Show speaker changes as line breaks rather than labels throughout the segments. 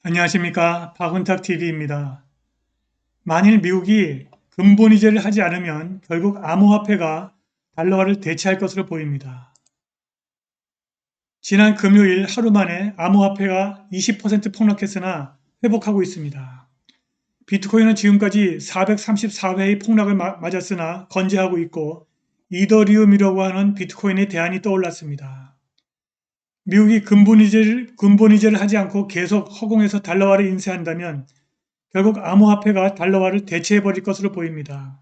안녕하십니까. 박은탁TV입니다. 만일 미국이 근본 이자를 하지 않으면 결국 암호화폐가 달러화를 대체할 것으로 보입니다. 지난 금요일 하루 만에 암호화폐가 20% 폭락했으나 회복하고 있습니다. 비트코인은 지금까지 434회의 폭락을 맞았으나 건재하고 있고 이더리움이라고 하는 비트코인의 대안이 떠올랐습니다. 미국이 근본 이자를 하지 않고 계속 허공에서 달러화를 인쇄한다면 결국 암호화폐가 달러화를 대체해버릴 것으로 보입니다.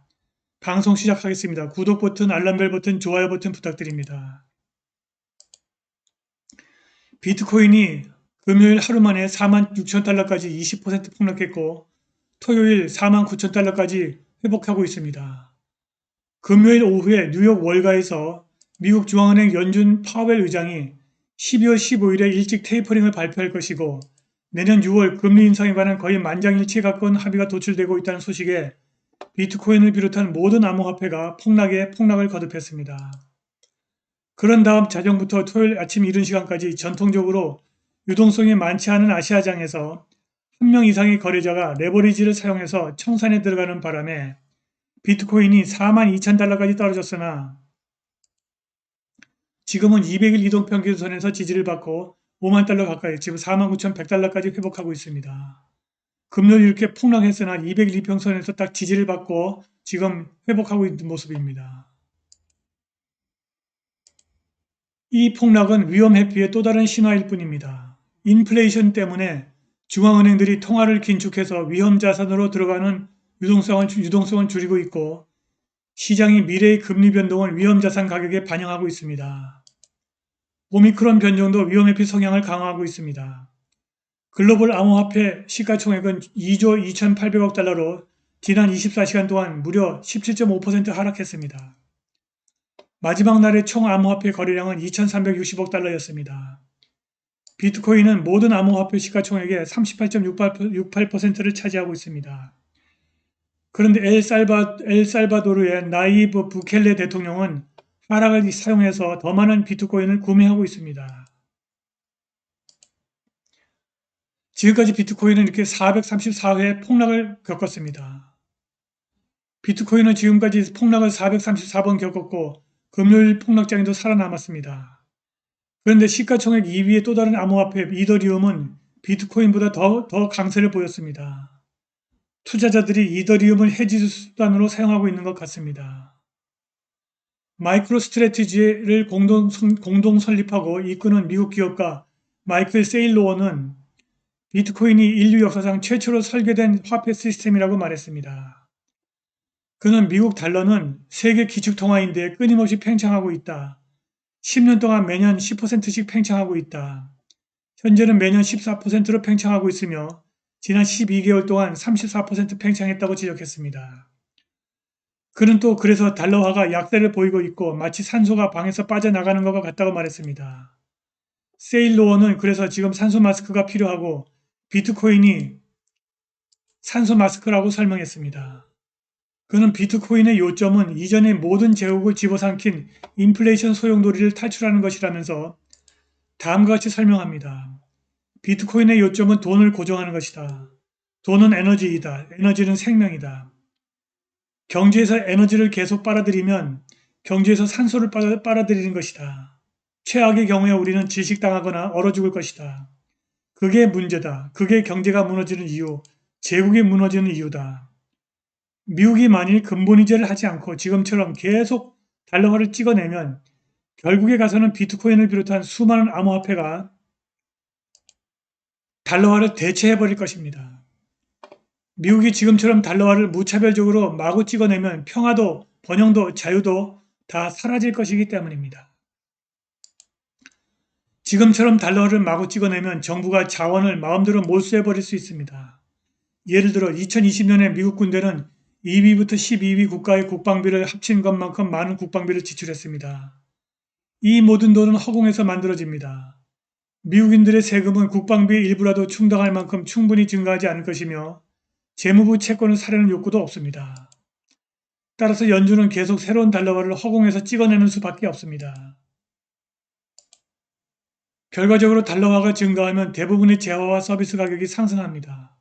방송 시작하겠습니다. 구독 버튼, 알람벨 버튼, 좋아요 버튼 부탁드립니다. 비트코인이 금요일 하루 만에 46,000달러까지 20% 폭락했고 토요일 49,000달러까지 회복하고 있습니다. 금요일 오후에 뉴욕 월가에서 미국 중앙은행 연준 파웰 의장이 12월 15일에 일찍 테이퍼링을 발표할 것이고 내년 6월 금리 인상에 관한 거의 만장일치에 가까운 합의가 도출되고 있다는 소식에 비트코인을 비롯한 모든 암호화폐가 폭락을 거듭했습니다. 그런 다음 자정부터 토요일 아침 이른 시간까지 전통적으로 유동성이 많지 않은 아시아장에서 한 명 이상의 거래자가 레버리지를 사용해서 청산에 들어가는 바람에 비트코인이 42,000달러까지 떨어졌으나 지금은 200일 이동평균선에서 지지를 받고 5만 달러 가까이 지금 49,100달러까지 회복하고 있습니다. 금요일 이렇게 폭락했으나 200일 이평선에서 딱 지지를 받고 지금 회복하고 있는 모습입니다. 이 폭락은 위험 회피의 또 다른 신화일 뿐입니다. 인플레이션 때문에 중앙은행들이 통화를 긴축해서 위험 자산으로 들어가는 유동성을 줄이고 있고 시장이 미래의 금리 변동을 위험 자산 가격에 반영하고 있습니다. 오미크론 변종도 위험 회피 성향을 강화하고 있습니다. 글로벌 암호화폐 시가총액은 2조 2,800억 달러로 지난 24시간 동안 무려 17.5% 하락했습니다. 마지막 날의 총 암호화폐 거래량은 2,360억 달러였습니다. 비트코인은 모든 암호화폐 시가총액의 38.68%를 차지하고 있습니다. 그런데 엘살바도르의 나이브 부켈레 대통령은 하락을 사용해서 더 많은 비트코인을 구매하고 있습니다. 지금까지 비트코인은 이렇게 434회 폭락을 겪었습니다. 비트코인은 지금까지 폭락을 434번 겪었고 금요일 폭락장에도 살아남았습니다. 그런데 시가총액 2위의 또 다른 암호화폐 이더리움은 비트코인보다 더 강세를 보였습니다. 투자자들이 이더리움을 헤지 수단으로 사용하고 있는 것 같습니다. 마이크로 스트래티지를 공동 설립하고 이끄는 미국 기업가 마이클 세일로어는 비트코인이 인류 역사상 최초로 설계된 화폐 시스템이라고 말했습니다. 그는 미국 달러는 세계 기축통화인데 끊임없이 팽창하고 있다. 10년 동안 매년 10%씩 팽창하고 있다. 현재는 매년 14%로 팽창하고 있으며 지난 12개월 동안 34% 팽창했다고 지적했습니다. 그는 또 그래서 달러화가 약세를 보이고 있고 마치 산소가 방에서 빠져나가는 것과 같다고 말했습니다. 세일로어는 그래서 지금 산소 마스크가 필요하고 비트코인이 산소 마스크라고 설명했습니다. 그는 비트코인의 요점은 이전의 모든 제국을 집어삼킨 인플레이션 소용돌이를 탈출하는 것이라면서 다음과 같이 설명합니다. 비트코인의 요점은 돈을 고정하는 것이다. 돈은 에너지이다. 에너지는 생명이다. 경제에서 에너지를 계속 빨아들이면 경제에서 산소를 빨아들이는 것이다. 최악의 경우에 우리는 질식당하거나 얼어 죽을 것이다. 그게 문제다. 그게 경제가 무너지는 이유, 제국이 무너지는 이유다. 미국이 만일 근본이자를 하지 않고 지금처럼 계속 달러화를 찍어내면 결국에 가서는 비트코인을 비롯한 수많은 암호화폐가 달러화를 대체해버릴 것입니다. 미국이 지금처럼 달러화를 무차별적으로 마구 찍어내면 평화도, 번영도, 자유도 다 사라질 것이기 때문입니다. 지금처럼 달러화를 마구 찍어내면 정부가 자원을 마음대로 몰수해버릴 수 있습니다. 예를 들어 2020년에 미국 군대는 2위부터 12위 국가의 국방비를 합친 것만큼 많은 국방비를 지출했습니다. 이 모든 돈은 허공에서 만들어집니다. 미국인들의 세금은 국방비의 일부라도 충당할 만큼 충분히 증가하지 않을 것이며 재무부 채권을 사려는 욕구도 없습니다. 따라서 연준은 계속 새로운 달러화를 허공에서 찍어내는 수밖에 없습니다. 결과적으로 달러화가 증가하면 대부분의 재화와 서비스 가격이 상승합니다.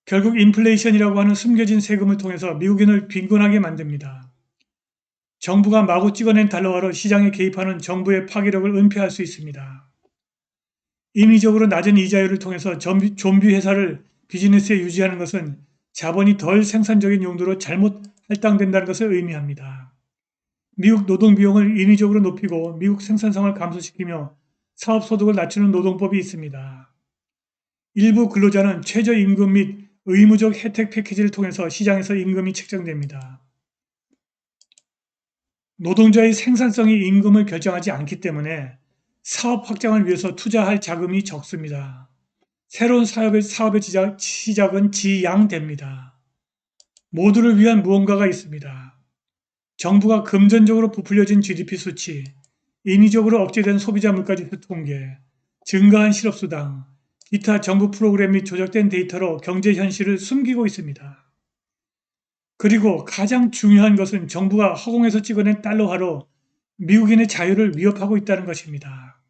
결국 인플레이션이라고 하는 숨겨진 세금을 통해서 미국인을 빈곤하게 만듭니다. 정부가 마구 찍어낸 달러화로 시장에 개입하는 정부의 파괴력을 은폐할 수 있습니다. 임의적으로 낮은 이자율을 통해서 좀비 회사를 비즈니스에 유지하는 것은 자본이 덜 생산적인 용도로 잘못 할당된다는 것을 의미합니다. 미국 노동 비용을 인위적으로 높이고 미국 생산성을 감소시키며 사업 소득을 낮추는 노동법이 있습니다. 일부 근로자는 최저임금 및 의무적 혜택 패키지를 통해서 시장에서 임금이 책정됩니다. 노동자의 생산성이 임금을 결정하지 않기 때문에 사업 확장을 위해서 투자할 자금이 적습니다. 새로운 사업의 시작은 지양됩니다. 모두를 위한 무언가가 있습니다. 정부가 금전적으로 부풀려진 GDP 수치, 인위적으로 억제된 소비자 물가지수 통계, 증가한 실업수당, 기타 정부 프로그램 및 조작된 데이터로 경제 현실을 숨기고 있습니다. 그리고 가장 중요한 것은 정부가 허공에서 찍어낸 달러화로 미국인의 자유를 위협하고 있다는 것입니다.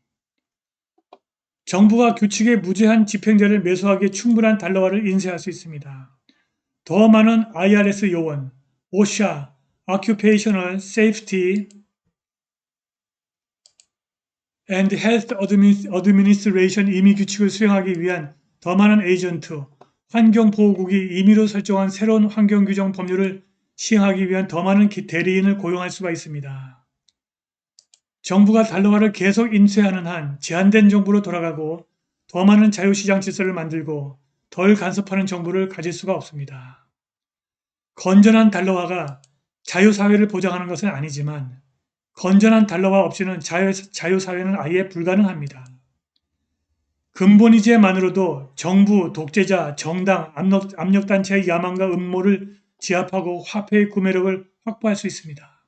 정부가 규칙에 무제한 집행자를 매수하기에 충분한 달러화를 인쇄할 수 있습니다. 더 많은 IRS 요원, OSHA, Occupational Safety and Health Administration 임의 규칙을 수행하기 위한 더 많은 에이전트, 환경보호국이 임의로 설정한 새로운 환경규정 법률을 시행하기 위한 더 많은 대리인을 고용할 수가 있습니다. 정부가 달러화를 계속 인쇄하는 한 제한된 정부로 돌아가고 더 많은 자유시장 질서를 만들고 덜 간섭하는 정부를 가질 수가 없습니다. 건전한 달러화가 자유사회를 보장하는 것은 아니지만 건전한 달러화 없이는 자유사회는 아예 불가능합니다. 근본이제만으로도 정부, 독재자, 정당, 압력단체의 야망과 음모를 제압하고 화폐의 구매력을 확보할 수 있습니다.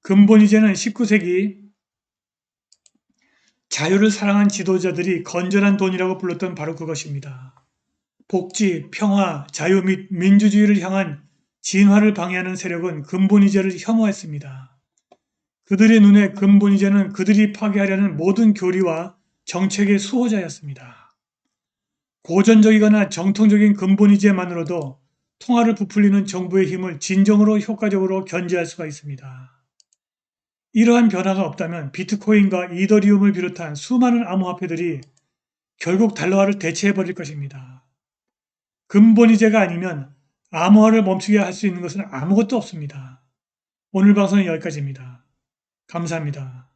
근본이제는 19세기 자유를 사랑한 지도자들이 건전한 돈이라고 불렀던 바로 그것입니다. 복지, 평화, 자유 및 민주주의를 향한 진화를 방해하는 세력은 근본이제를 혐오했습니다. 그들의 눈에 근본이제는 그들이 파괴하려는 모든 교리와 정책의 수호자였습니다. 고전적이거나 정통적인 근본이제만으로도 통화를 부풀리는 정부의 힘을 진정으로 효과적으로 견제할 수가 있습니다. 이러한 변화가 없다면 비트코인과 이더리움을 비롯한 수많은 암호화폐들이 결국 달러화를 대체해버릴 것입니다. 근본이제가 아니면 암호화를 멈추게 할 수 있는 것은 아무것도 없습니다. 오늘 방송은 여기까지입니다. 감사합니다.